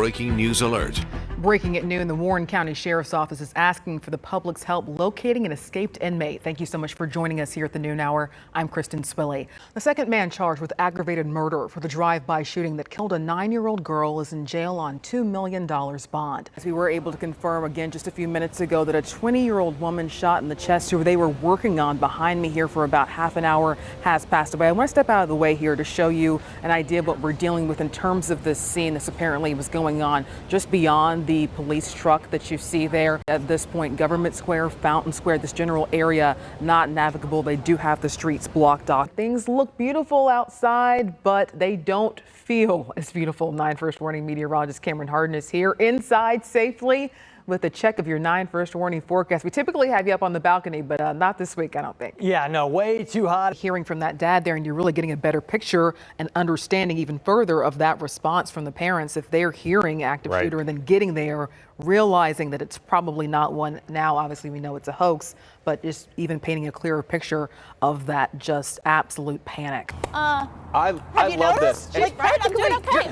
Breaking news alert. Breaking at noon, the Warren County Sheriff's Office is asking for the public's help locating an escaped inmate. Thank you so much for joining us here at the noon hour. I'm Kristen Swilley. The second man charged with aggravated murder for the drive-by shooting that killed a 9-year-old girl is in jail on $2 million bond. As we were able to confirm again just a few minutes ago that a 20-year-old woman shot in the chest who they were working on behind me here for about half an hour has passed away. I want to step out of the way here to show you an idea of what we're dealing with in terms of this scene. This apparently was going on just beyond the police truck that you see there. At this point, Government Square, Fountain Square, this general area, not navigable. They do have the streets blocked off. Things look beautiful outside, but they don't feel as beautiful. 9 First Warning meteorologist Cameron Harden is here inside safely with a check of your 9 First Warning forecast. We typically have you up on the balcony, but not this week, I don't think. Yeah, no, way too hot. Hearing from that dad there, and you're really getting a better picture and understanding even further of that response from the parents if they're hearing active shooter and then getting there, realizing that it's probably not one. Now, obviously, we know it's a hoax, but just even painting a clearer picture of that just absolute panic. I love this. She's right, I'm doing okay.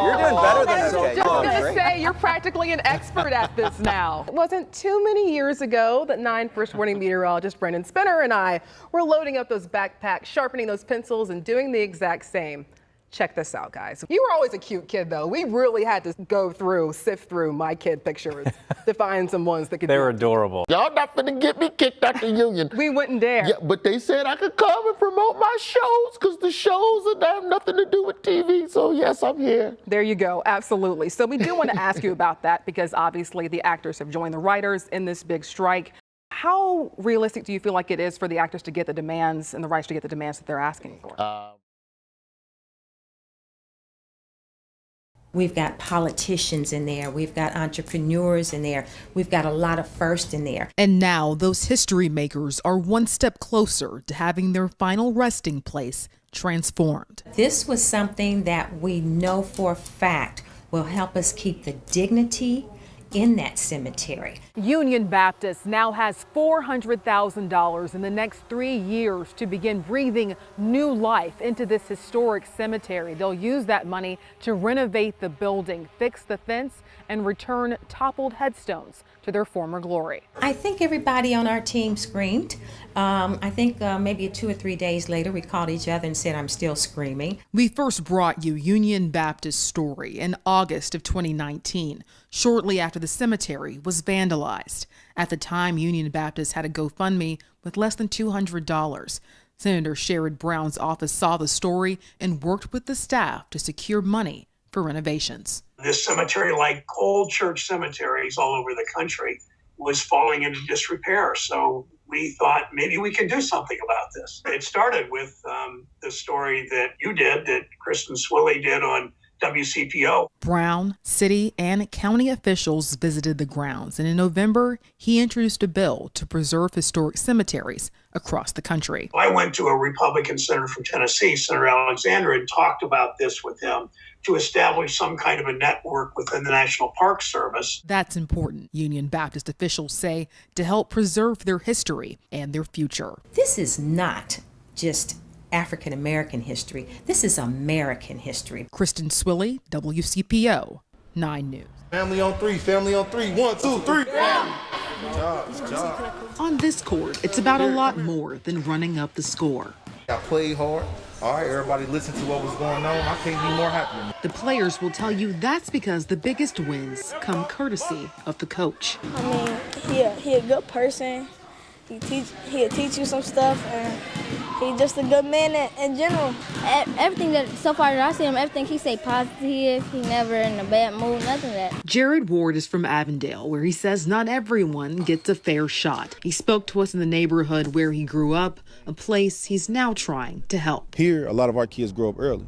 You're doing better than okay. Just gonna say you're practically an expert at this now. It wasn't too many years ago that 9 First Warning meteorologist Brendan Spinner and I were loading up those backpacks, sharpening those pencils, and doing the exact same. Check this out, guys. You were always a cute kid, though. We really had to sift through my kid pictures to find some ones that could They were adorable. Y'all not finna get me kicked out the union. We wouldn't dare. Yeah, but they said I could come and promote my shows because the shows have nothing to do with TV. So yes, I'm here. There you go. Absolutely. So we do want to ask you about that because obviously the actors have joined the writers in this big strike. How realistic do you feel like it is for the actors to get the demands and the writers to get the demands that they're asking for? We've got politicians in there. We've got entrepreneurs in there. We've got a lot of firsts in there. And now those history makers are one step closer to having their final resting place transformed. This was something that we know for a fact will help us keep the dignity in that cemetery. Union Baptist now has $400,000 in the next 3 years to begin breathing new life into this historic cemetery. They'll use that money to renovate the building, fix the fence, and return toppled headstones to their former glory. I think everybody on our team screamed. I think maybe 2 or 3 days later, we called each other and said, I'm still screaming. We first brought you Union Baptist's story in August of 2019, shortly after the cemetery was vandalized. At the time, Union Baptist had a GoFundMe with less than $200. Senator Sherrod Brown's office saw the story and worked with the staff to secure money for renovations. This cemetery, like old church cemeteries all over the country, was falling into disrepair. So we thought maybe we can do something about this. It started with the story that you did, that Kristen Swilley did on WCPO. Brown, city, and county officials visited the grounds, and in November, he introduced a bill to preserve historic cemeteries across the country. I went to a Republican senator from Tennessee, Senator Alexander, and talked about this with him to establish some kind of a network within the National Park Service. That's important, Union Baptist officials say, to help preserve their history and their future. This is not just African American history. This is American history. Kristen Swilley, WCPO, 9 News. Family on three, family on three. 1, 2, 3. On this court, it's about a lot more than running up the score. I played hard. All right, everybody listened to what was going on. I can't be more happy. The players will tell you that's because the biggest wins come courtesy of the coach. I mean, he a good person. He'll teach you some stuff, and he's just a good man in general. Everything that so far that I see him, everything he say positive. He never in a bad mood, nothing of that. Jared Ward is from Avondale, where he says not everyone gets a fair shot. He spoke to us in the neighborhood where he grew up, a place he's now trying to help. Here, a lot of our kids grow up early.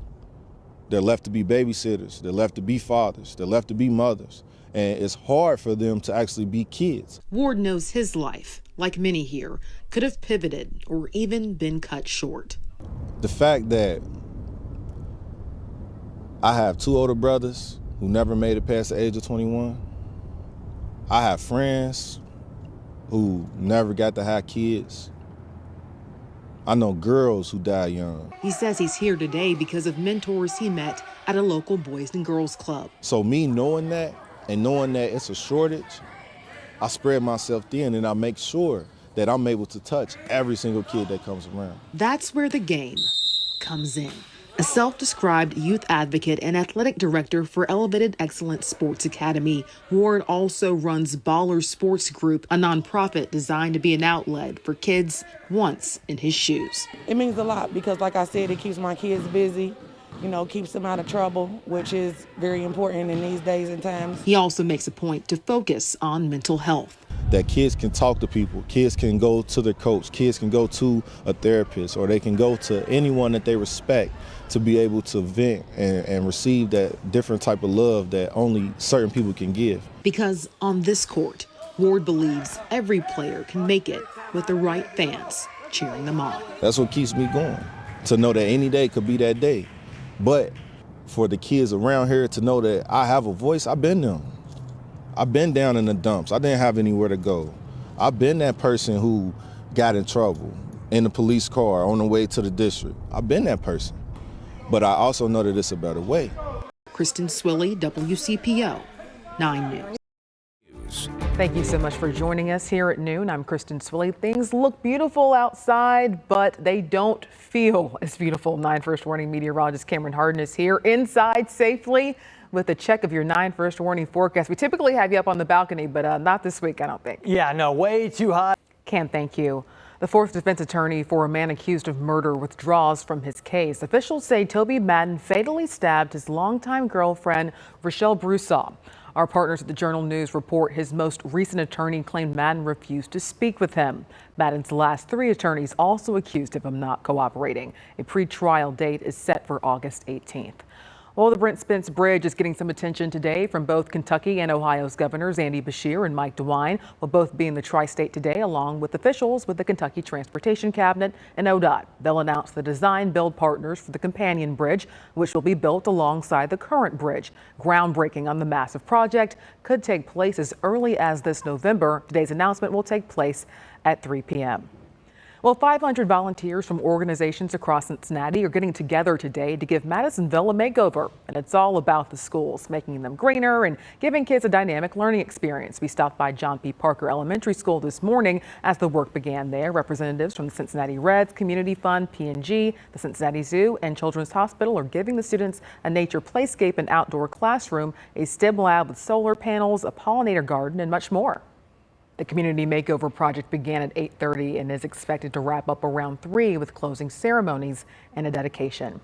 They're left to be babysitters. They're left to be fathers. They're left to be mothers. And it's hard for them to actually be kids. Ward knows his life, like many here, could have pivoted or even been cut short. The fact that I have 2 older brothers who never made it past the age of 21. I have friends who never got to have kids. I know girls who die young. He says he's here today because of mentors he met at a local Boys and Girls Club. So me knowing that and knowing that it's a shortage, I spread myself thin and I make sure that I'm able to touch every single kid that comes around. That's where the game comes in. A self-described youth advocate and athletic director for Elevated Excellence Sports Academy, Ward also runs Baller Sports Group, a nonprofit designed to be an outlet for kids once in his shoes. It means a lot because, like I said, it keeps my kids busy, keeps them out of trouble, which is very important in these days and times. He also makes a point to focus on mental health. That kids can talk to people, kids can go to their coach, kids can go to a therapist, or they can go to anyone that they respect to be able to vent and receive that different type of love that only certain people can give. Because on this court, Ward believes every player can make it with the right fans cheering them on. That's what keeps me going, to know that any day could be that day. But for the kids around here to know that I have a voice, I've been them. I've been down in the dumps. I didn't have anywhere to go. I've been that person who got in trouble in the police car on the way to the district. I've been that person. But I also know that it's a better way. Kristen Swilley, WCPO 9 News. Thank you so much for joining us here at noon. I'm Kristen Swilley. Things look beautiful outside, but they don't feel as beautiful. 9 First Warning meteorologist Cameron Harden is here inside safely with a check of your 9 First Warning forecast. We typically have you up on the balcony, but not this week, I don't think. Yeah, no, way too hot. Cam, thank you. The fourth defense attorney for a man accused of murder withdraws from his case. Officials say Toby Madden fatally stabbed his longtime girlfriend, Rochelle Broussard. Our partners at the Journal News report his most recent attorney claimed Madden refused to speak with him. Madden's last 3 attorneys also accused him of not cooperating. A pre-trial date is set for August 18th. Well, the Brent Spence Bridge is getting some attention today from both Kentucky and Ohio's governors, Andy Beshear and Mike DeWine, will both be in the tri-state today, along with officials with the Kentucky Transportation Cabinet and ODOT. They'll announce the design-build partners for the companion bridge, which will be built alongside the current bridge. Groundbreaking on the massive project could take place as early as this November. Today's announcement will take place at 3 p.m. Well, 500 volunteers from organizations across Cincinnati are getting together today to give Madisonville a makeover. And it's all about the schools, making them greener and giving kids a dynamic learning experience. We stopped by John P. Parker Elementary School this morning as the work began there. Representatives from the Cincinnati Reds, Community Fund, P&G, the Cincinnati Zoo, and Children's Hospital are giving the students a nature playscape and outdoor classroom, a STEM lab with solar panels, a pollinator garden, and much more. The community makeover project began at 8:30 and is expected to wrap up around 3 with closing ceremonies and a dedication.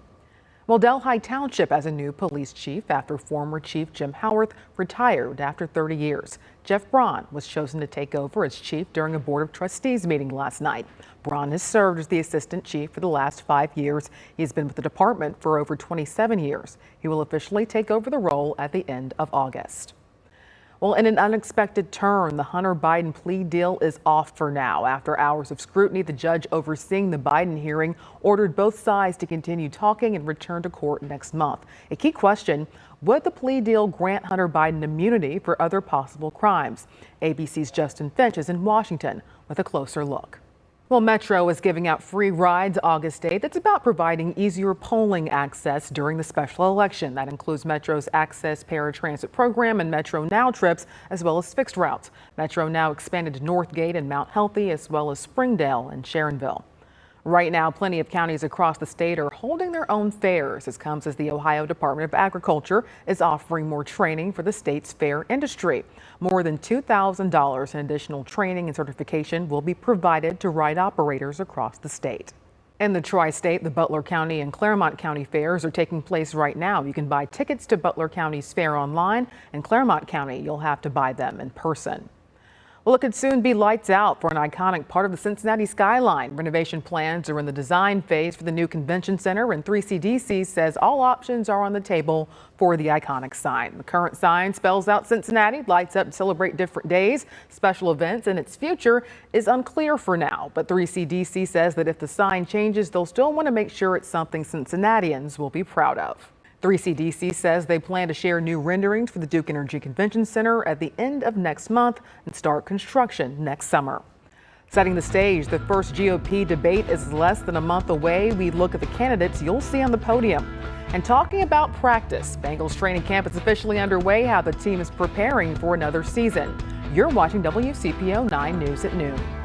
Well, Delhi Township has a new police chief after former Chief Jim Howarth retired after 30 years. Jeff Braun was chosen to take over as chief during a Board of Trustees meeting last night. Braun has served as the assistant chief for the last 5 years. He has been with the department for over 27 years. He will officially take over the role at the end of August. Well, in an unexpected turn, the Hunter Biden plea deal is off for now. After hours of scrutiny, the judge overseeing the Biden hearing ordered both sides to continue talking and return to court next month. A key question, would the plea deal grant Hunter Biden immunity for other possible crimes? ABC's Justin Finch is in Washington with a closer look. Well, Metro is giving out free rides August 8th. It's about providing easier polling access during the special election. That includes Metro's Access Paratransit program and Metro Now trips, as well as fixed routes. Metro Now expanded to Northgate and Mount Healthy, as well as Springdale and Sharonville. Right now, plenty of counties across the state are holding their own fairs. This comes as the Ohio Department of Agriculture is offering more training for the state's fair industry. More than $2,000 in additional training and certification will be provided to ride operators across the state. In the tri-state, the Butler County and Clermont County fairs are taking place right now. You can buy tickets to Butler County's fair online, and Clermont County, you'll have to buy them in person. Well, it could soon be lights out for an iconic part of the Cincinnati skyline. Renovation plans are in the design phase for the new convention center, and 3CDC says all options are on the table for the iconic sign. The current sign spells out Cincinnati, lights up to celebrate different days, special events, and its future is unclear for now. But 3CDC says that if the sign changes, they'll still want to make sure it's something Cincinnatians will be proud of. 3CDC says they plan to share new renderings for the Duke Energy Convention Center at the end of next month and start construction next summer. Setting the stage, the first GOP debate is less than a month away. We look at the candidates you'll see on the podium. And talking about practice, Bengals training camp is officially underway, how the team is preparing for another season. You're watching WCPO 9 News at noon.